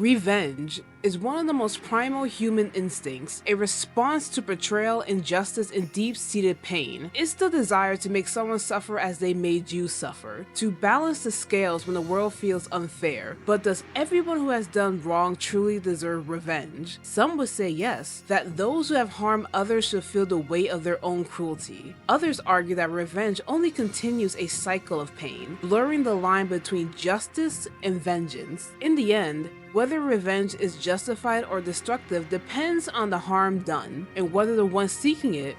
Revenge is one of the most primal human instincts, a response to betrayal, injustice, and deep-seated pain. It's the desire to make someone suffer as they made you suffer, to balance the scales when the world feels unfair. But does everyone who has done wrong truly deserve revenge? Some would say yes, that those who have harmed others should feel the weight of their own cruelty. Others argue that revenge only continues a cycle of pain, blurring the line between justice and vengeance. In the end, whether revenge is justified or destructive depends on the harm done, and whether the one seeking it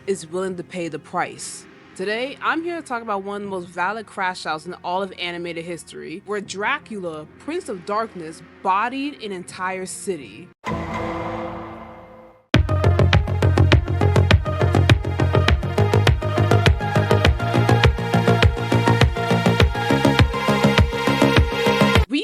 is willing to pay the price. Today, I'm here to talk about one of the most valid crash-outs in all of animated history, where Dracula, Prince of Darkness, bodied an entire city.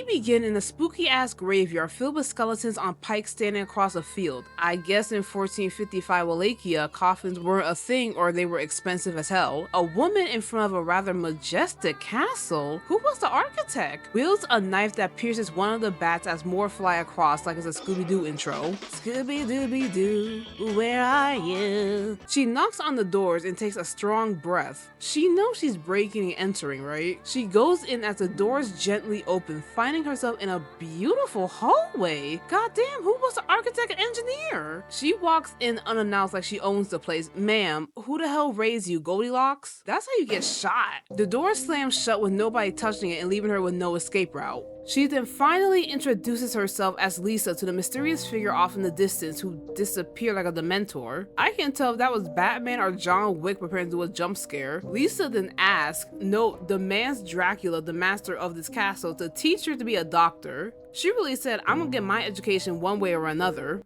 Begin in a spooky-ass graveyard filled with skeletons on pikes standing across a field. I guess in 1455 Wallachia, coffins weren't a thing or they were expensive as hell. A woman in front of a rather majestic castle? Who was the architect? Wields a knife that pierces one of the bats as more fly across like it's a Scooby-Doo intro. Scooby-Dooby-Doo, where are you? She knocks on the doors and takes a strong breath. She knows she's breaking and entering, right? She goes in as the doors gently open, finding herself in a beautiful hallway. Goddamn, who was the architect and engineer? She walks in unannounced like she owns the place. Ma'am, who the hell raised you, Goldilocks? That's how you get shot. The door slams shut with nobody touching it and leaving her with no escape route. She then finally introduces herself as Lisa to the mysterious figure off in the distance who disappeared like a Dementor. I can't tell if that was Batman or John Wick preparing to do a jump scare. Lisa then asks, demands Dracula, the master of this castle, to teach her to be a doctor. She really said, I'm gonna get my education one way or another.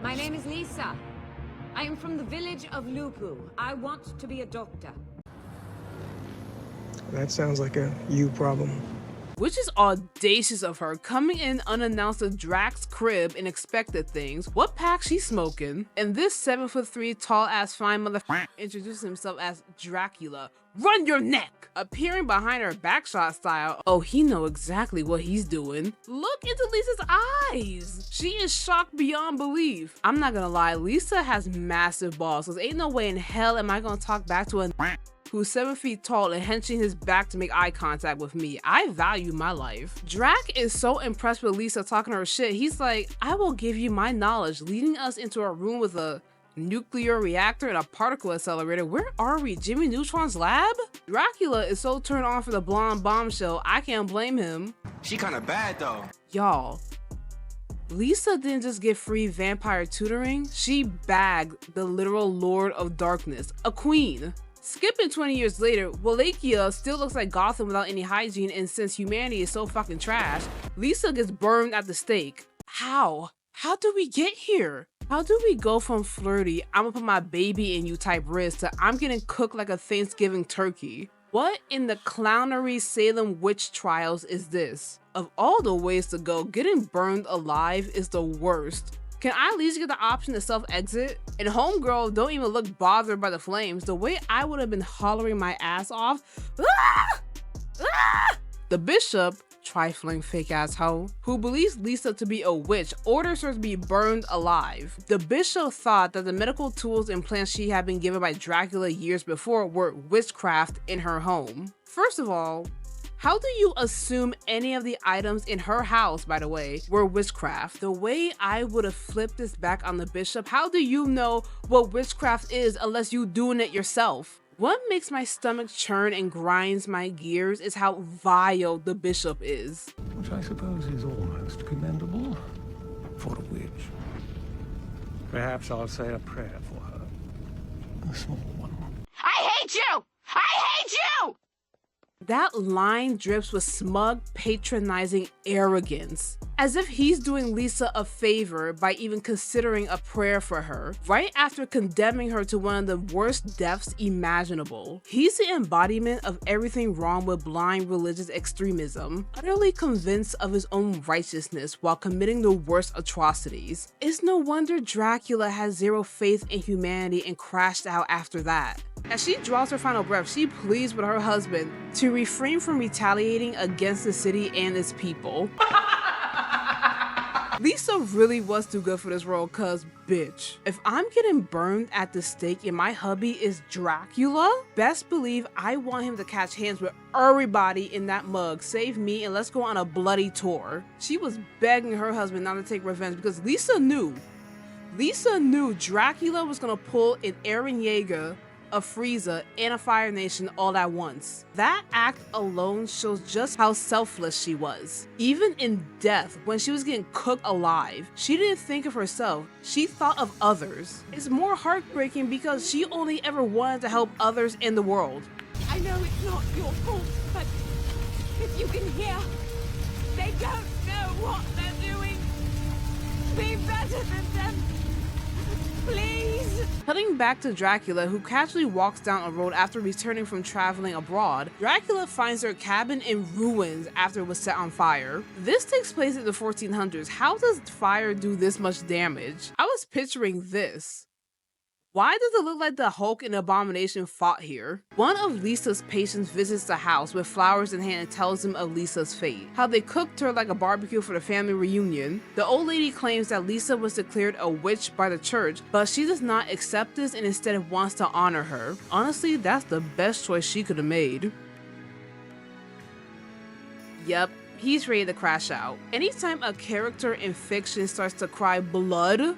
My name is Lisa. I am from the village of Lupu. I want to be a doctor. That sounds like a you problem. Which is audacious of her, coming in unannounced to Drac's crib and expected things. What pack she smoking? And this 7'3" tall ass fine motherfucker introduces himself as Dracula. Run your neck! Appearing behind her backshot style. Oh, he know exactly what he's doing. Look into Lisa's eyes. She is shocked beyond belief. I'm not gonna lie, Lisa has massive balls, cause ain't no way in hell am I gonna talk back to a who's 7 feet tall and henching his back to make eye contact with me. I value my life. Drac is so impressed with Lisa talking her shit, he's like, I will give you my knowledge, leading us into a room with a nuclear reactor and a particle accelerator. Where are we? Jimmy Neutron's lab? Dracula is so turned on for the blonde bombshell, I can't blame him. She kinda bad though. Y'all, Lisa didn't just get free vampire tutoring, she bagged the literal Lord of Darkness, a queen. Skipping 20 years later, Wallachia still looks like Gotham without any hygiene, and since humanity is so fucking trash, Lisa gets burned at the stake. How? How do we get here? How do we go from flirty, I'm gonna put my baby in you type risk to I'm getting cooked like a Thanksgiving turkey? What in the clownery Salem witch trials is this? Of all the ways to go, getting burned alive is the worst. Can I at least get the option to self-exit? And homegirl don't even look bothered by the flames. The way I would have been hollering my ass off. Ah! Ah! The bishop, trifling fake ass hoe, who believes Lisa to be a witch, orders her to be burned alive. The bishop thought that the medical tools and plants she had been given by Dracula years before were witchcraft in her home. First of all, how do you assume any of the items in her house, by the way, were witchcraft? The way I would have flipped this back on the bishop, how do you know what witchcraft is unless you doing it yourself? What makes my stomach churn and grinds my gears is how vile the bishop is. Which I suppose is almost commendable for a witch. Perhaps I'll say a prayer for her. A small one. I hate you! I hate you! That line drips with smug, patronizing arrogance, as if he's doing Lisa a favor by even considering a prayer for her, right after condemning her to one of the worst deaths imaginable. He's the embodiment of everything wrong with blind religious extremism, utterly convinced of his own righteousness while committing the worst atrocities. It's no wonder Dracula has zero faith in humanity and crashed out after that. As she draws her final breath, she pleads with her husband to refrain from retaliating against the city and its people. Lisa really was too good for this role, cause bitch, if I'm getting burned at the stake and my hubby is Dracula, best believe I want him to catch hands with everybody in that mug, save me, and let's go on a bloody tour. She was begging her husband not to take revenge because Lisa knew Dracula was gonna pull an Eren Yeager, a Frieza, and a Fire Nation all at once. That act alone shows just how selfless she was. Even in death, when she was getting cooked alive, she didn't think of herself, she thought of others. It's more heartbreaking because she only ever wanted to help others in the world. I know it's not your fault, but if you can hear, they don't know what they're doing. Be better than them. Please! Cutting back to Dracula, who casually walks down a road after returning from traveling abroad, Dracula finds their cabin in ruins after it was set on fire. This takes place in the 1400s. How does fire do this much damage? I was picturing this. Why does it look like the Hulk and Abomination fought here? One of Lisa's patients visits the house with flowers in hand and tells him of Lisa's fate. How they cooked her like a barbecue for the family reunion. The old lady claims that Lisa was declared a witch by the church, but she does not accept this and instead wants to honor her. Honestly, that's the best choice she could have made. Yep. He's ready to crash out. Anytime a character in fiction starts to cry blood,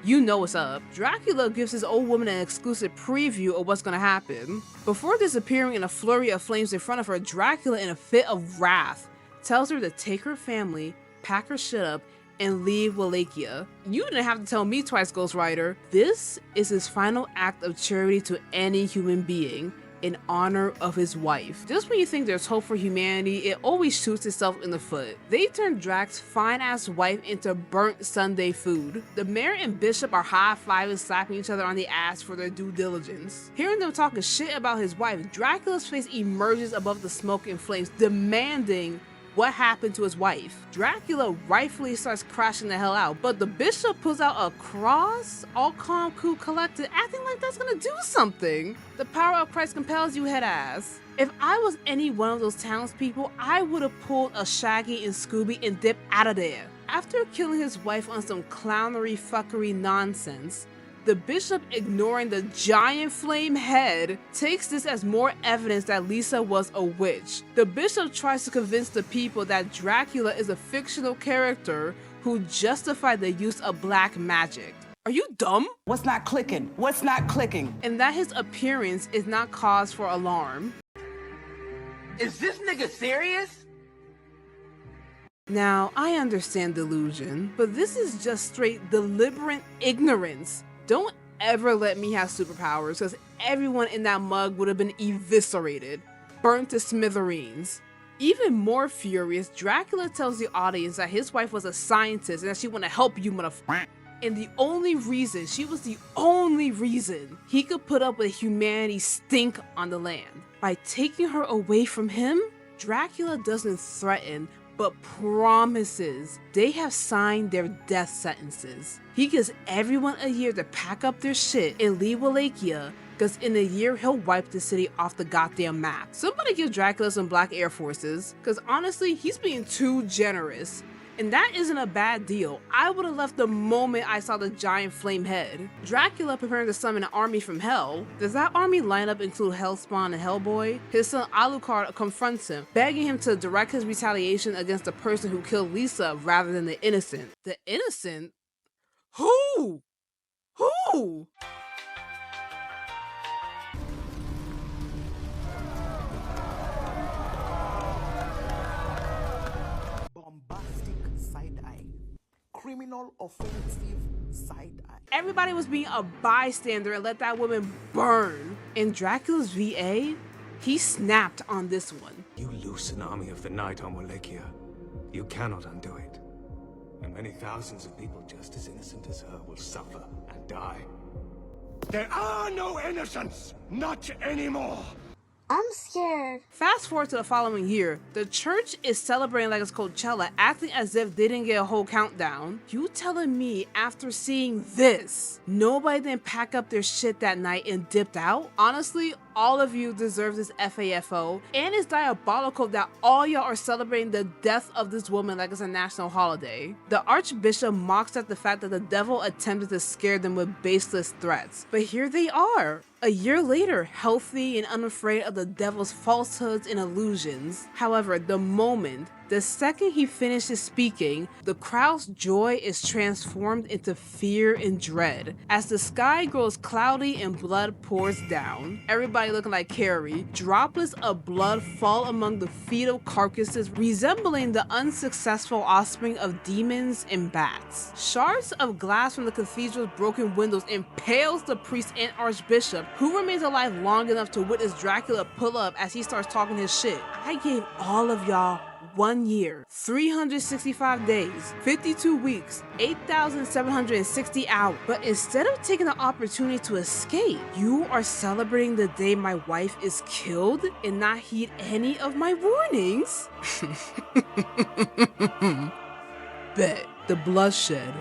you know what's up. Dracula gives his old woman an exclusive preview of what's gonna happen. Before disappearing in a flurry of flames in front of her, Dracula, in a fit of wrath, tells her to take her family, pack her shit up, and leave Wallachia. You didn't have to tell me twice, Ghost Rider. This is his final act of charity to any human being, in honor of his wife. Just when you think there's hope for humanity, it always shoots itself in the foot. They turn Drax's fine-ass wife into burnt Sunday food. The mayor and bishop are high-fiving, slapping each other on the ass for their due diligence. Hearing them talking shit about his wife, Dracula's face emerges above the smoke and flames, demanding what happened to his wife. Dracula rightfully starts crashing the hell out, but the bishop pulls out a cross, all calm, cool, collected, acting like that's gonna do something. The power of Christ compels you, head ass. If I was any one of those townspeople, I would have pulled a Shaggy and Scooby and dipped out of there. After killing his wife on some clownery fuckery nonsense, the bishop, ignoring the giant flame head, takes this as more evidence that Lisa was a witch. The bishop tries to convince the people that Dracula is a fictional character who justified the use of black magic. Are you dumb? What's not clicking? What's not clicking? And that his appearance is not cause for alarm. Is this nigga serious? Now, I understand delusion, but this is just straight deliberate ignorance. Don't ever let me have superpowers, because everyone in that mug would have been eviscerated, burnt to smithereens. Even more furious, Dracula tells the audience that his wife was a scientist and that she wanted to help you, motherfucker. And the only reason he could put up with humanity's stink on the land. By taking her away from him, Dracula doesn't threaten, but promises. They have signed their death sentences. He gives everyone a year to pack up their shit and leave Wallachia, because in a year he'll wipe the city off the goddamn map. Somebody give Dracula some black air forces, because honestly, he's being too generous. And that isn't a bad deal. I would have left the moment I saw the giant flame head. Dracula preparing to summon an army from hell. Does that army lineup include Hellspawn and Hellboy? His son Alucard confronts him, begging him to direct his retaliation against the person who killed Lisa rather than the innocent. The innocent? Who? Who? Bombastic side-eye. Criminal offensive side-eye. Everybody was being a bystander and let that woman burn. In Dracula's VA, he snapped on this one. You loose an army of the night on Wallachia. You cannot undo it. And many thousands of people just as innocent as her will suffer and die. There are no innocents! Not anymore! I'm scared. Fast forward to the following year, the church is celebrating like it's Coachella, acting as if they didn't get a whole countdown. You telling me after seeing this, nobody didn't pack up their shit that night and dipped out? Honestly, all of you deserve this FAFO, and it's diabolical that all y'all are celebrating the death of this woman like it's a national holiday. The Archbishop mocks at the fact that the devil attempted to scare them with baseless threats, but here they are, a year later, healthy and unafraid of the devil's falsehoods and illusions. However, the second he finishes speaking, the crowd's joy is transformed into fear and dread. As the sky grows cloudy and blood pours down, everybody looking like Carrie, droplets of blood fall among the fetal carcasses resembling the unsuccessful offspring of demons and bats. Shards of glass from the cathedral's broken windows impales the priest and archbishop, who remains alive long enough to witness Dracula pull up as he starts talking his shit. I gave all of y'all 1 year, 365 days, 52 weeks, 8,760 hours. But instead of taking the opportunity to escape, you are celebrating the day my wife is killed and not heed any of my warnings? Bet the bloodshed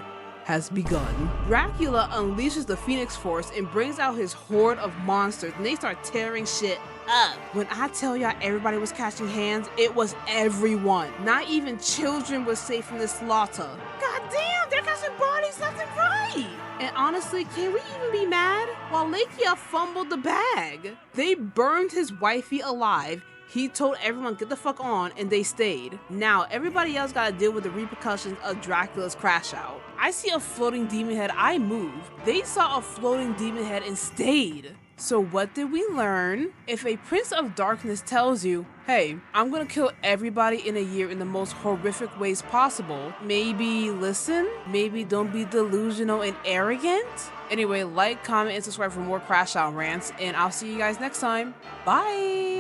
has begun. Dracula unleashes the Phoenix Force and brings out his horde of monsters, and they start tearing shit up. When I tell y'all everybody was catching hands, it was everyone. Not even children were safe from this slaughter. God damn, they're catching bodies left and right. And honestly, can we even be mad? Wallachia fumbled the bag. They burned his wifey alive. He told everyone get the fuck on, and they stayed. Now everybody else gotta deal with the repercussions of Dracula's crash out. I see a floating demon head, I move. They saw a floating demon head and stayed. So what did we learn? If a prince of darkness tells you, hey, I'm gonna kill everybody in a year in the most horrific ways possible, maybe listen? Maybe don't be delusional and arrogant? Anyway, like, comment, and subscribe for more Crash Out rants, and I'll see you guys next time. Bye!